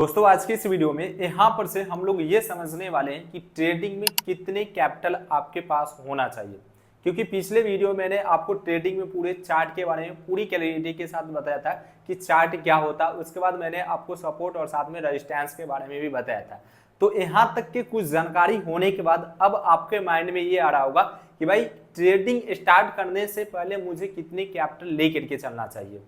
दोस्तों आज की इस वीडियो में यहाँ पर से हम लोग ये समझने वाले हैं कि ट्रेडिंग में कितने कैपिटल आपके पास होना चाहिए। क्योंकि पिछले वीडियो मैंने आपको ट्रेडिंग में पूरे चार्ट के बारे में पूरी क्लैरिटी के साथ बताया था कि चार्ट क्या होता है। उसके बाद मैंने आपको सपोर्ट और साथ में रेजिस्टेंस के बारे में भी बताया था। तो यहाँ तक के कुछ जानकारी होने के बाद अब आपके माइंड में ये आ रहा होगा कि भाई ट्रेडिंग स्टार्ट करने से पहले मुझे कितने कैपिटल लेकर के चलना चाहिए।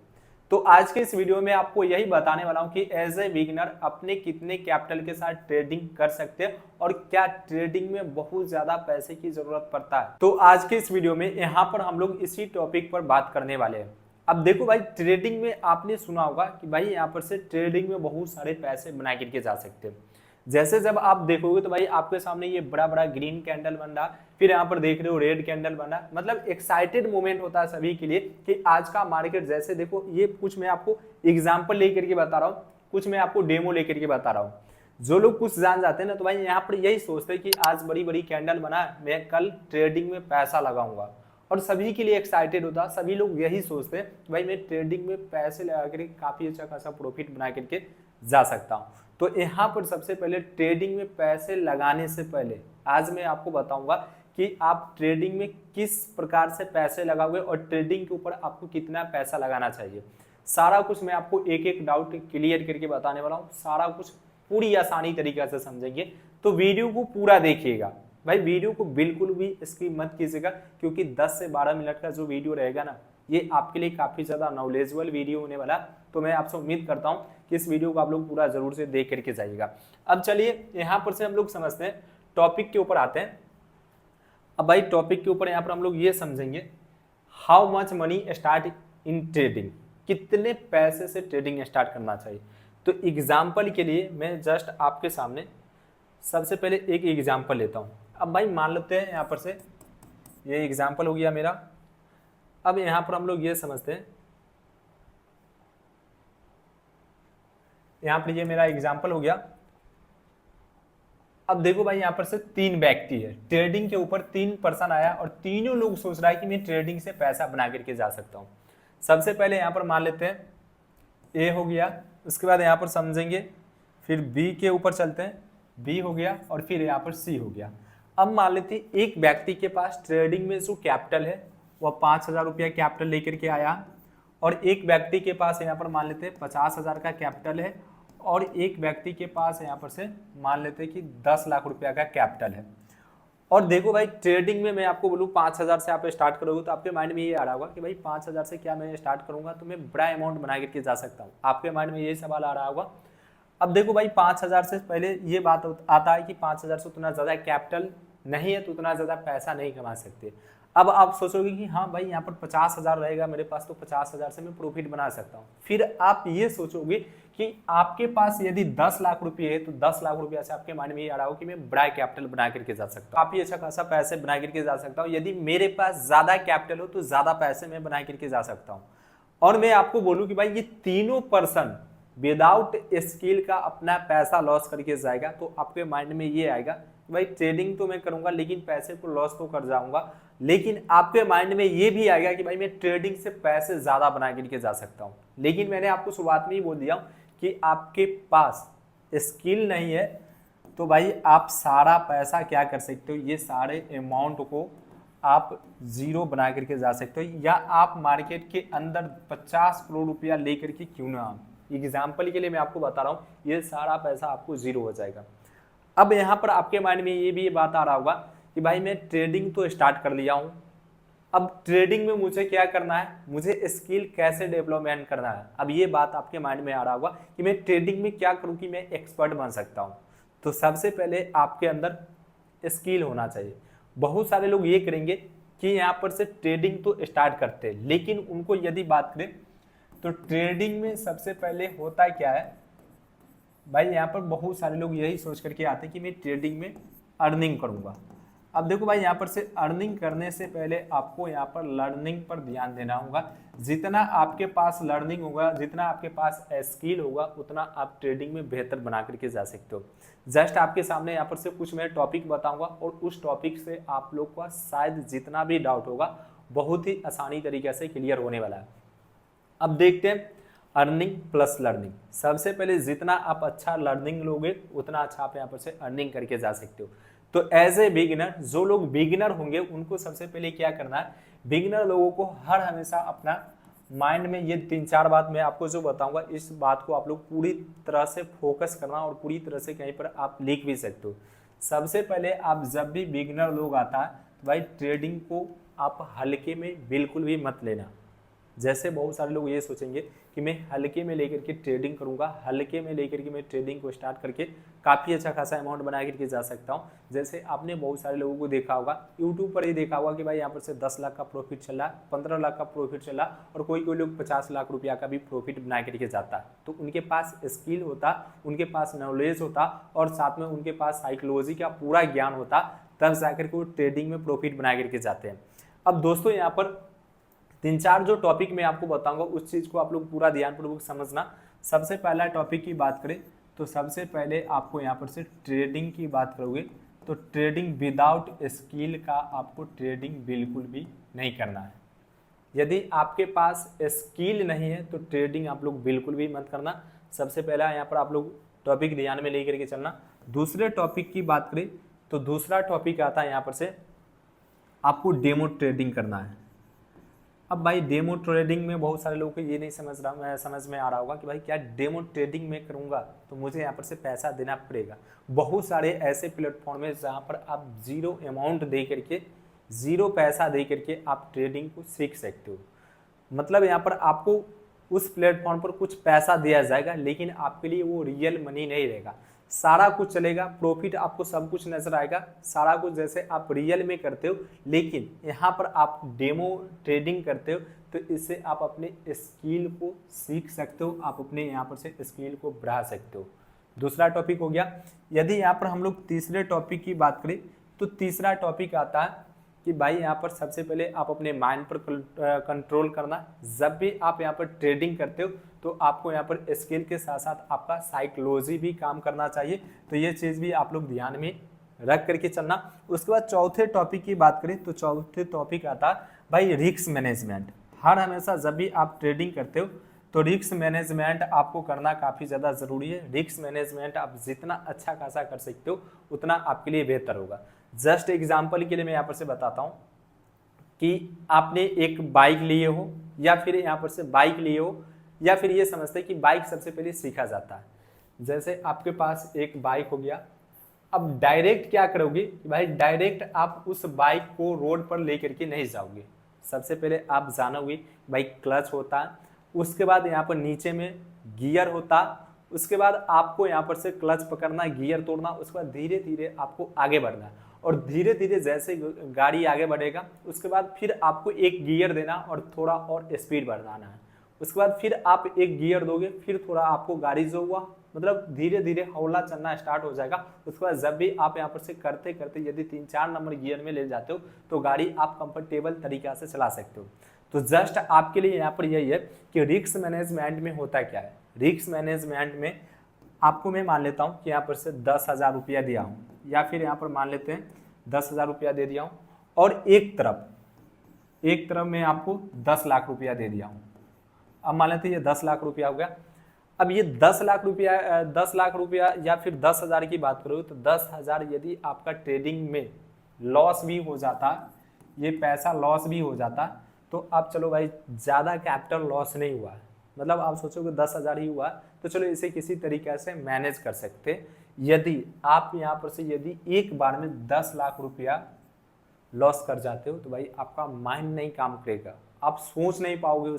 तो आज के इस वीडियो में आपको यही बताने वाला हूं कि एज ए बिगिनर अपने कितने कैपिटल के साथ ट्रेडिंग कर सकते हैं और क्या ट्रेडिंग में बहुत ज्यादा पैसे की जरूरत पड़ता है। तो आज के इस वीडियो में यहाँ पर हम लोग इसी टॉपिक पर बात करने वाले हैं। अब देखो भाई, ट्रेडिंग में आपने सुना होगा कि भाई यहाँ पर से ट्रेडिंग में बहुत सारे पैसे बना करके जा सकते हैं। जैसे जब आप देखोगे तो भाई आपके सामने ये बड़ा बड़ा ग्रीन कैंडल बन रहा, फिर यहाँ पर देख रहे हो रेड कैंडल बना, मतलब एक्साइटेड मोमेंट होता है सभी के लिए कि आज का मार्केट। जैसे देखो ये कुछ मैं आपको एग्जांपल लेकर के बता रहा हूँ, कुछ मैं आपको डेमो लेकर के बता रहा हूँ। जो लोग कुछ जान जाते हैं ना तो भाई यहाँ पर यही सोचते हैं कि आज बड़ी बड़ी कैंडल बना, मैं कल ट्रेडिंग में पैसा लगाऊंगा। और सभी के लिए एक्साइटेड होता है, सभी लोग यही सोचते हैं भाई मैं ट्रेडिंग में पैसे लगा करके काफी अच्छा खासा प्रॉफिट बना करके जा सकता हूँ। तो यहाँ पर सबसे पहले ट्रेडिंग में पैसे लगाने से पहले आज मैं आपको बताऊंगा कि आप ट्रेडिंग में किस प्रकार से पैसे लगाओगे और ट्रेडिंग के ऊपर आपको कितना पैसा लगाना चाहिए। सारा कुछ मैं आपको एक एक डाउट क्लियर करके बताने वाला हूँ, सारा कुछ पूरी आसानी तरीके से समझेंगे। तो वीडियो को पूरा देखिएगा भाई, वीडियो को बिल्कुल भी स्किप मत कीजिएगा, क्योंकि 10 से 12 मिनट का जो वीडियो रहेगा ना ये आपके लिए काफी ज्यादा नॉलेजेबल वीडियो होने वाला। तो मैं आपसे उम्मीद करता हूं कि इस वीडियो को आप लोग पूरा जरूर से देख करके जाइएगा। अब चलिए यहाँ पर से हम लोग समझते हैं, टॉपिक के ऊपर आते हैं। अब भाई टॉपिक के ऊपर यहाँ पर हम लोग ये समझेंगे how much money start in trading, कितने पैसे से ट्रेडिंग स्टार्ट करना चाहिए। तो एग्जाम्पल के लिए मैं जस्ट आपके सामने सबसे पहले एक एग्जाम्पल लेता हूँ। अब भाई मान लेते हैं यहाँ पर से ये एग्जाम्पल हो गया मेरा। अब यहाँ पर हम लोग ये समझते हैं, यहाँ पर ये मेरा एग्जाम्पल हो गया। अब देखो भाई यहाँ पर से 3 व्यक्ति है, ट्रेडिंग के ऊपर 3 पर्सन आया और तीनों लोग सोच रहा है कि मैं ट्रेडिंग से पैसा बना करके जा सकता हूँ। सबसे पहले यहाँ पर मान लेते हैं ए हो गया, उसके बाद यहाँ पर समझेंगे, फिर बी के ऊपर चलते हैं, बी हो गया और फिर यहाँ पर सी हो गया। अब मान लेते हैं एक व्यक्ति के पास ट्रेडिंग में जो कैपिटल है वह 5,000 रुपया कैपिटल लेकर के आया, और एक व्यक्ति के पास यहाँ पर मान लेते हैं 50,000 का कैपिटल है, और एक व्यक्ति के पास यहाँ पर से मान लेते हैं कि 10 लाख रुपया का कैपिटल है। और देखो भाई ट्रेडिंग में मैं आपको बोलूँ 5,000 से आप स्टार्ट करोगे तो आपके माइंड में ये आ रहा होगा कि भाई 5,000 से क्या मैं स्टार्ट करूंगा तो मैं बड़ा अमाउंट बना करके जा सकता हूँ। आपके माइंड में ये सवाल आ रहा होगा। अब देखो भाई 5,000 से पहले ये बात आता है कि 5,000 से उतना ज़्यादा कैपिटल नहीं है तो उतना ज़्यादा पैसा नहीं कमा सकते। अब आप सोचोगे कि हाँ भाई यहाँ पर 50,000 रहेगा मेरे पास तो 50,000 से मैं प्रॉफिट बना सकता हूँ। फिर आप ये सोचोगे कि आपके पास यदि 10 लाख रुपये है तो 10 लाख रुपया से आपके माइंड में ये आ रहा हो कि मैं बड़ा कैपिटल बना करके जा सकता हूँ, काफी अच्छा खासा पैसे बना करके जा सकता हूँ। यदि मेरे पास ज्यादा कैपिटल हो तो ज्यादा पैसे मैं बना करके जा सकता हूँ। और मैं आपको बोलूँ कि भाई ये तीनों पर्सन विदाउट स्किल का अपना पैसा लॉस करके जाएगा तो आपके माइंड में ये आएगा भाई ट्रेडिंग तो मैं करूंगा लेकिन पैसे को लॉस तो कर जाऊंगा। लेकिन आपके माइंड में ये भी आएगा कि भाई मैं ट्रेडिंग से पैसे ज्यादा बना करके जा सकता हूं। लेकिन मैंने आपको शुरुआत में ही बोल दिया कि आपके पास स्किल नहीं है तो भाई आप सारा पैसा क्या कर सकते हो, ये सारे अमाउंट को आप जीरो बना करके जा सकते हो, या आप मार्केट के अंदर 50 करोड़ रुपया लेकर के क्यों ना, एग्जाम्पल के लिए मैं आपको बता रहा हूँ, ये सारा पैसा आपको जीरो हो जाएगा। अब यहाँ पर आपके माइंड में ये भी बात आ रहा होगा कि भाई मैं ट्रेडिंग तो स्टार्ट कर लिया हूँ, अब ट्रेडिंग में मुझे क्या करना है, मुझे स्किल कैसे डेवलपमेंट करना है। अब ये बात आपके माइंड में आ रहा होगा कि मैं ट्रेडिंग में क्या करूँ कि मैं एक्सपर्ट बन सकता हूँ। तो सबसे पहले आपके अंदर स्किल होना चाहिए। बहुत सारे लोग ये करेंगे कि यहाँ पर से ट्रेडिंग तो स्टार्ट करते हैं, लेकिन उनको यदि बात करें तो ट्रेडिंग में सबसे पहले होता क्या है भाई, यहाँ पर बहुत सारे लोग यही सोच करके आते हैं कि मैं ट्रेडिंग में अर्निंग करूंगा। अब देखो भाई यहाँ पर से अर्निंग करने से पहले आपको यहाँ पर लर्निंग पर ध्यान देना होगा। जितना आपके पास लर्निंग होगा, जितना आपके पास स्किल होगा, उतना आप ट्रेडिंग में बेहतर बना करके जा सकते हो। जस्ट आपके सामने यहाँ पर से कुछ मैं टॉपिक बताऊंगा और उस टॉपिक से आप लोग का शायद जितना भी डाउट होगा बहुत ही आसानी तरीके से क्लियर होने वाला है। अब देखते हैं अर्निंग प्लस लर्निंग। सबसे पहले जितना आप अच्छा लर्निंग लोगे उतना अच्छा आप यहाँ पर से अर्निंग करके जा सकते हो। तो एज ए बिगिनर, जो लोग बिगिनर होंगे उनको सबसे पहले क्या करना है, बिगिनर लोगों को हर हमेशा अपना माइंड में ये 3-4 बात मैं आपको जो बताऊंगा, इस बात को आप लोग पूरी तरह से फोकस करना और पूरी तरह से कहीं पर आप लिख भी सकते हो। सबसे पहले आप जब भी बिगिनर लोग आता है तो भाई ट्रेडिंग को आप हल्के में बिल्कुल भी मत लेना। जैसे बहुत सारे लोग ये सोचेंगे कि मैं हल्के में लेकर के ट्रेडिंग करूंगा, हल्के में लेकर के मैं ट्रेडिंग को स्टार्ट करके काफ़ी अच्छा खासा अमाउंट बना करके जा सकता हूं। जैसे आपने बहुत सारे लोगों को देखा होगा, यूट्यूब पर ही देखा होगा कि भाई यहाँ पर से 10 लाख का प्रॉफिट चल रहा है, 15 लाख का प्रॉफिट चल रहा है, और कोई कोई लोग 50 लाख रुपया का भी प्रॉफिट बना करके जाता है। तो उनके पास स्किल होता, उनके पास नॉलेज होता, और साथ में उनके पास साइकोलॉजी का पूरा ज्ञान होता, तब जाकर के वो ट्रेडिंग में प्रॉफिट बना करके जाते हैं। अब दोस्तों यहाँ पर 3-4 जो टॉपिक मैं आपको बताऊंगा उस चीज को आप लोग पूरा ध्यानपूर्वक समझना। सबसे पहला टॉपिक की बात करें तो सबसे पहले आपको यहाँ पर से ट्रेडिंग की बात करोगे तो ट्रेडिंग विदाउट स्किल का आपको ट्रेडिंग बिल्कुल भी नहीं करना है। यदि आपके पास स्किल नहीं है तो ट्रेडिंग आप लोग बिल्कुल भी मत करना। सबसे पहला यहाँ पर आप लोग टॉपिक ध्यान में लेकर के चलना। दूसरे टॉपिक की बात करें तो दूसरा टॉपिक आता है यहाँ पर से आपको डेमो ट्रेडिंग करना है। अब भाई डेमो ट्रेडिंग में बहुत सारे लोगों को ये नहीं समझ में आ रहा होगा कि भाई क्या डेमो ट्रेडिंग में करूंगा तो मुझे यहाँ पर से पैसा देना पड़ेगा। बहुत सारे ऐसे प्लेटफॉर्म है जहाँ पर आप जीरो अमाउंट दे करके, जीरो पैसा दे करके आप ट्रेडिंग को सीख सकते हो। मतलब यहाँ पर आपको उस प्लेटफॉर्म पर कुछ पैसा दिया जाएगा लेकिन आपके लिए वो रियल मनी नहीं रहेगा। सारा कुछ चलेगा, प्रॉफिट आपको सब कुछ नजर आएगा, सारा कुछ जैसे आप रियल में करते हो, लेकिन यहाँ पर आप डेमो ट्रेडिंग करते हो तो इससे आप अपने स्किल को सीख सकते हो, आप अपने यहाँ पर से स्किल को बढ़ा सकते हो। दूसरा टॉपिक हो गया। यदि यहाँ पर हम लोग तीसरे टॉपिक की बात करें तो तीसरा टॉपिक आता है कि भाई यहाँ पर सबसे पहले आप अपने माइंड पर कंट्रोल करना। जब भी आप यहाँ पर ट्रेडिंग करते हो तो आपको यहाँ पर स्किल के साथ साथ आपका साइकोलॉजी भी काम करना चाहिए। तो ये चीज़ भी आप लोग ध्यान में रख करके चलना। उसके बाद चौथे टॉपिक की बात करें तो चौथे टॉपिक आता भाई रिस्क मैनेजमेंट। हर हमेशा जब भी आप ट्रेडिंग करते हो तो रिस्क मैनेजमेंट आपको करना काफ़ी ज़्यादा ज़रूरी है। रिस्क मैनेजमेंट आप जितना अच्छा खासा कर सकते हो उतना आपके लिए बेहतर होगा। जस्ट एग्जाम्पल के लिए मैं यहाँ पर से बताता हूँ कि आपने एक बाइक लिए हो या फिर यहाँ पर से बाइक लिए हो, या फिर ये समझते हैं कि बाइक सबसे पहले सीखा जाता है। जैसे आपके पास एक बाइक हो गया, अब डायरेक्ट क्या करोगे कि भाई डायरेक्ट आप उस बाइक को रोड पर लेकर के नहीं जाओगे। सबसे पहले आप जानोगे भाई क्लच होता है, उसके बाद यहाँ पर नीचे में गियर होता, उसके बाद आपको यहाँ पर से क्लच पकड़ना, गियर तोड़ना, उसके बाद धीरे धीरे आपको आगे बढ़ना है, और धीरे धीरे जैसे गाड़ी आगे बढ़ेगा उसके बाद फिर आपको एक गियर देना और थोड़ा और स्पीड बढ़ाना है। उसके बाद फिर आप एक गियर दोगे, फिर थोड़ा आपको गाड़ी जो हुआ मतलब धीरे धीरे हौला चलना स्टार्ट हो जाएगा। उसके बाद जब भी आप यहाँ पर से करते करते यदि 3-4 नंबर गियर में ले जाते हो तो गाड़ी आप कंफर्टेबल तरीका से चला सकते हो। तो जस्ट आपके लिए यहाँ पर यही है कि रिस्क मैनेजमेंट में होता क्या है। रिस्क मैनेजमेंट में आपको मैं मान लेता हूँ कि यहाँ पर से 10,000 रुपया दिया हूँ, या फिर यहाँ पर मान लेते हैं 10,000 रुपया दे दिया हूँ, और एक तरफ मैं आपको 10 लाख रुपया दे दिया हूँ। अब मान लेते हैं ये 10 लाख रुपया हो गया। अब ये 10 लाख रुपया या फिर 10,000 की बात करो तो 10,000 यदि आपका ट्रेडिंग में लॉस भी हो जाता, ये पैसा लॉस भी हो जाता, तो आप चलो भाई ज़्यादा कैपिटल लॉस नहीं हुआ, मतलब आप सोचोगे 10,000 ही हुआ तो चलो इसे किसी तरीके से मैनेज कर सकते। यदि आप यहाँ पर से यदि एक बार में 10 लाख रुपया लॉस कर जाते हो तो भाई आपका माइंड नहीं काम करेगा, आप सोच नहीं पाओगे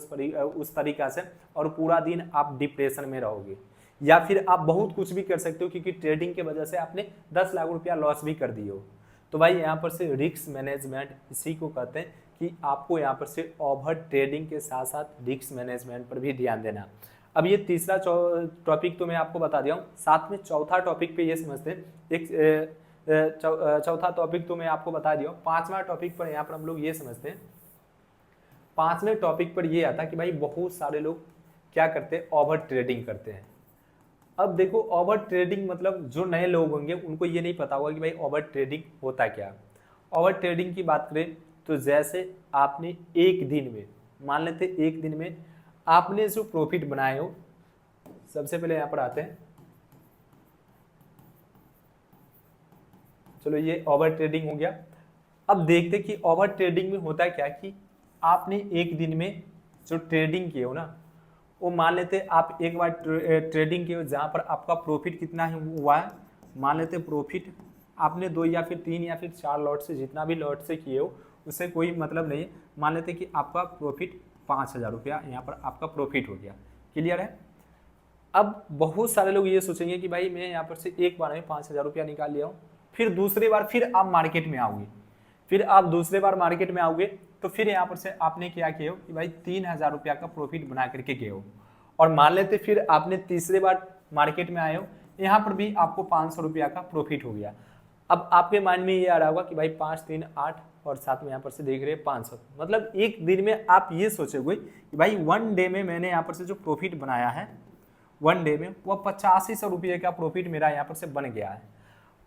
उस तरीका से, और पूरा दिन आप डिप्रेशन में रहोगे, या फिर आप बहुत कुछ भी कर सकते हो क्योंकि ट्रेडिंग के वजह से आपने 10 लाख रुपया लॉस भी कर दिए हो। तो भाई यहाँ पर से रिस्क मैनेजमेंट इसी को कहते हैं कि आपको यहाँ पर से ओवर ट्रेडिंग के साथ साथ रिस्क मैनेजमेंट पर भी ध्यान देना। अब ये तीसरा टॉपिक तो मैं आपको बता दिया हूँ, साथ में चौथा टॉपिक पे ये समझते हैं। एक चौथा टॉपिक तो मैं आपको बता दिया हूँ। पांचवा टॉपिक पर यहाँ पर हम लोग ये समझते हैं, पांचवें टॉपिक पर ये आता कि भाई बहुत सारे लोग क्या करते हैं, ओवर ट्रेडिंग करते हैं। अब देखो ओवर ट्रेडिंग मतलब जो नए लोग होंगे उनको ये नहीं पता होगा कि भाई ओवर ट्रेडिंग होता क्या। ओवर ट्रेडिंग की बात करें तो जैसे आपने एक दिन में मान लेते एक दिन में आपने जो प्रॉफिट बनाए हो, सबसे पहले यहाँ पर आते हैं, चलो ये ओवर ट्रेडिंग हो गया। अब देखते कि ओवर ट्रेडिंग में होता है क्या कि आपने एक दिन में जो ट्रेडिंग किए हो ना, वो मान लेते आप एक बार ट्रेडिंग किए हो जहाँ पर आपका प्रॉफिट कितना है हुआ है, मान लेते प्रॉफिट आपने 2 या फिर 3 या फिर 4 लॉट से, जितना भी लॉट से किए हो उससे कोई मतलब नहीं है। मान लेते कि आपका प्रॉफिट 5,000 रुपया यहाँ पर आपका प्रॉफिट हो गया। क्लियर है? अब बहुत सारे लोग ये सोचेंगे कि भाई मैं यहाँ पर से एक बार में 5,000 रुपया निकाल लिया हूँ, फिर दूसरी बार फिर आप मार्केट में आओगे, फिर आप दूसरे बार मार्केट में आओगे तो फिर यहाँ पर से आपने क्या किया हो कि भाई 3,000 रुपया का प्रॉफिट बना करके गए हो, और मान लेते फिर आपने तीसरे बार मार्केट में आए हो, यहाँ पर भी आपको 500 रुपया का प्रॉफिट हो गया। अब आपके माइंड में ये आ रहा होगा कि भाई 5 3 8 और साथ में यहाँ पर से देख रहे हैं 500, मतलब एक दिन में आप ये सोचोगे कि भाई 1 डे में मैंने यहाँ पर से जो प्रॉफिट बनाया है 1 डे में वो 8500 रुपये का प्रॉफिट मेरा यहाँ पर से बन गया है।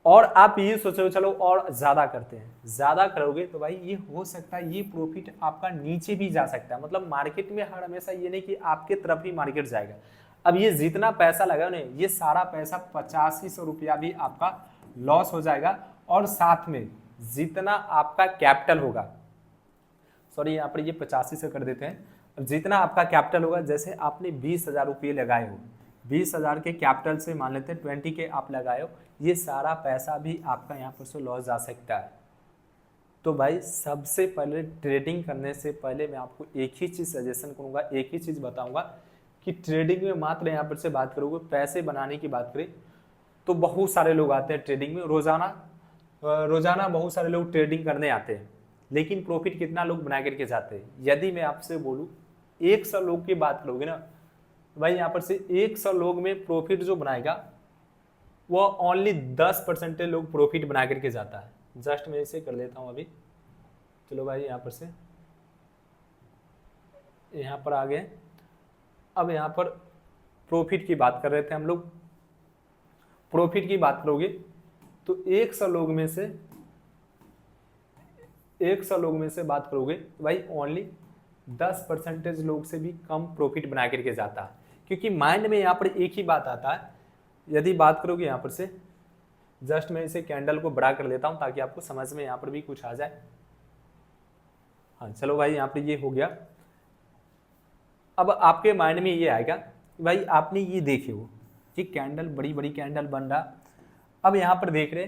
और आप ये सोचो चलो और ज्यादा करते हैं, ज्यादा करोगे तो भाई ये हो सकता है ये प्रॉफिट आपका नीचे भी जा सकता है। मतलब मार्केट में हर हमेशा ये नहीं कि आपके तरफ ही मार्केट जाएगा। अब ये जितना पैसा लगा ना, ये सारा पैसा 8500 रुपया भी आपका लॉस हो जाएगा, और साथ में जितना आपका कैपिटल होगा, सॉरी यहाँ पर ये 85 से कर देते हैं, अब जितना आपका कैपिटल होगा, जैसे आपने 20,000 रुपये लगाए हो, 20,000 के कैपिटल से मान लेते हैं 20 के आप लगाए हो, ये सारा पैसा भी आपका यहाँ पर से लॉस जा सकता है। तो भाई सबसे पहले ट्रेडिंग करने से पहले मैं आपको एक ही चीज़ सजेशन करूँगा, एक ही चीज़ बताऊँगा कि ट्रेडिंग में मात्र यहाँ पर से बात करोगे, पैसे बनाने की बात करें तो बहुत सारे लोग आते हैं ट्रेडिंग में, रोजाना बहुत सारे लोग ट्रेडिंग करने आते हैं, लेकिन प्रॉफिट कितना लोग बना करके जाते हैं? यदि मैं आपसे बोलूँ 100 लोग की बात करोगे ना भाई, यहाँ पर से 100 लोग में प्रॉफिट जो बनाएगा वो ओनली 10% लोग प्रॉफिट बना करके जाता है। जस्ट मैं इसे कर लेता हूँ अभी, चलो भाई यहाँ पर से यहाँ पर आ गए। अब यहाँ पर प्रॉफिट की बात कर रहे थे हम लोग, प्रॉफिट की बात करोगे तो 100 लोग में से बात करोगे तो भाई ओनली 10% लोग से भी कम प्रॉफिट बना करके जाता है। क्योंकि माइंड में यहाँ पर एक ही बात आता है, यदि बात करोगे यहाँ पर से, जस्ट मैं इसे कैंडल को बड़ा कर लेता हूँ ताकि आपको समझ में यहाँ पर भी कुछ आ जाए। हाँ चलो भाई यहाँ पर ये हो गया। अब आपके माइंड में ये आएगा कि भाई आपने ये देखे हो कि कैंडल बड़ी बड़ी कैंडल बन रहा, अब यहाँ पर देख रहे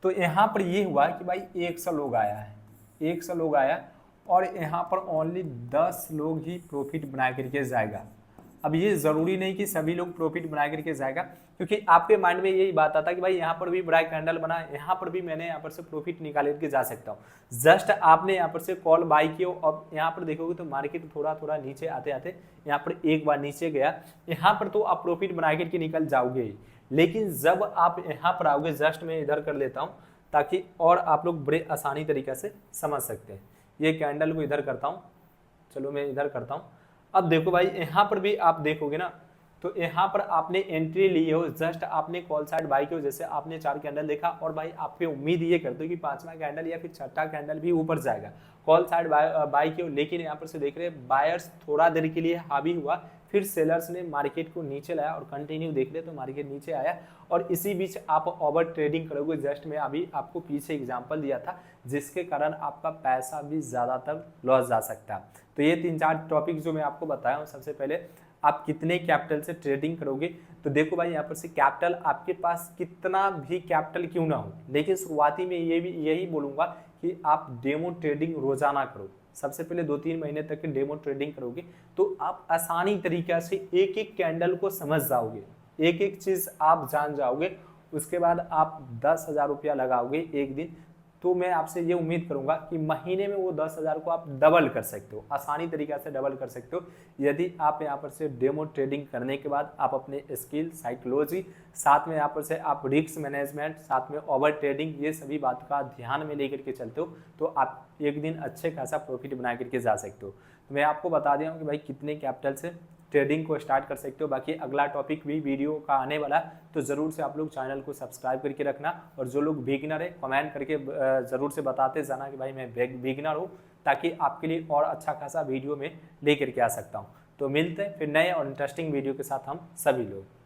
तो यहाँ पर ये हुआ कि भाई 100 लोग आया है, 100 लोग आया और यहाँ पर ओनली 10 लोग ही प्रॉफिट बना करके जाएगा। अब ये ज़रूरी नहीं कि सभी लोग प्रॉफिट बना करके जाएगा, क्योंकि आपके माइंड में यही बात आता है कि भाई यहाँ पर भी बड़ा कैंडल बना, यहाँ पर भी मैंने यहाँ पर से प्रॉफिट निकाल करके जा सकता हूँ। जस्ट आपने यहाँ पर से कॉल बाई किया, अब यहाँ पर देखोगे तो मार्केट थोड़ा थोड़ा नीचे आते आते यहाँ पर एक बार नीचे गया, यहाँ पर तो आप प्रॉफिट बना करके निकल जाओगे। लेकिन जब आप यहाँ पर आओगे, जस्ट मैं इधर कर लेता हूँ ताकि और आप लोग बड़े आसानी तरीके से समझ सकते हैं। ये कैंडल को इधर करता हूँ, चलो मैं इधर करता हूँ। अब देखो भाई यहाँ पर भी आप देखोगे ना तो यहाँ पर आपने एंट्री ली हो, जस्ट आपने कॉल साइड बाई की हो, जैसे आपने 4 कैंडल देखा और भाई आप पे उम्मीद ये करते हो कि 5वां कैंडल या फिर 6ठा कैंडल भी ऊपर जाएगा, कॉल साइड बाई की हो। लेकिन यहाँ पर से देख रहे हैं बायर्स थोड़ा देर के लिए हावी हुआ, फिर सेलर्स ने मार्केट को नीचे लाया और कंटिन्यू देख रहे तो मार्केट नीचे आया, और इसी बीच आप ओवर ट्रेडिंग करोगे। जस्ट मैं अभी आपको पीछे एग्जांपल दिया था जिसके कारण आपका पैसा भी ज़्यादातर लॉस जा सकता है। तो ये 3-4 टॉपिक जो मैं आपको बताया हूँ, सबसे पहले आप कितने कैपिटल से ट्रेडिंग करोगे, तो देखो भाई यहाँ पर से कैपिटल आपके पास कितना भी कैपिटल क्यों ना हो, लेकिन शुरुआती में यही बोलूँगा कि आप डेमो ट्रेडिंग रोजाना करो। सबसे पहले 2-3 महीने तक के डेमो ट्रेडिंग करोगे तो आप आसानी तरीके से एक एक कैंडल को समझ जाओगे, एक एक चीज़ आप जान जाओगे। उसके बाद आप 10,000 रुपया लगाओगे एक दिन, तो मैं आपसे ये उम्मीद करूंगा कि महीने में वो 10,000 को आप डबल कर सकते हो, आसानी तरीके से डबल कर सकते हो, यदि आप यहाँ पर से डेमो ट्रेडिंग करने के बाद आप अपने स्किल, साइकोलॉजी, साथ में यहाँ पर से आप रिस्क मैनेजमेंट, साथ में ओवर ट्रेडिंग, ये सभी बात का ध्यान में लेकर के चलते हो तो आप एक दिन अच्छे खासा प्रॉफिट बना करके जा सकते हो। तो मैं आपको बता दिया हूँ कि भाई कितने कैपिटल से ट्रेडिंग को स्टार्ट कर सकते हो। बाकी अगला टॉपिक भी वीडियो का आने वाला है, तो ज़रूर से आप लोग चैनल को सब्सक्राइब करके रखना, और जो लोग बिगिनर है कमेंट करके ज़रूर से बताते जाना कि भाई मैं बिगिनर हूँ, ताकि आपके लिए और अच्छा खासा वीडियो में लेकर के आ सकता हूँ। तो तो मिलते हैं फिर नए और इंटरेस्टिंग वीडियो के साथ हम सभी लोग।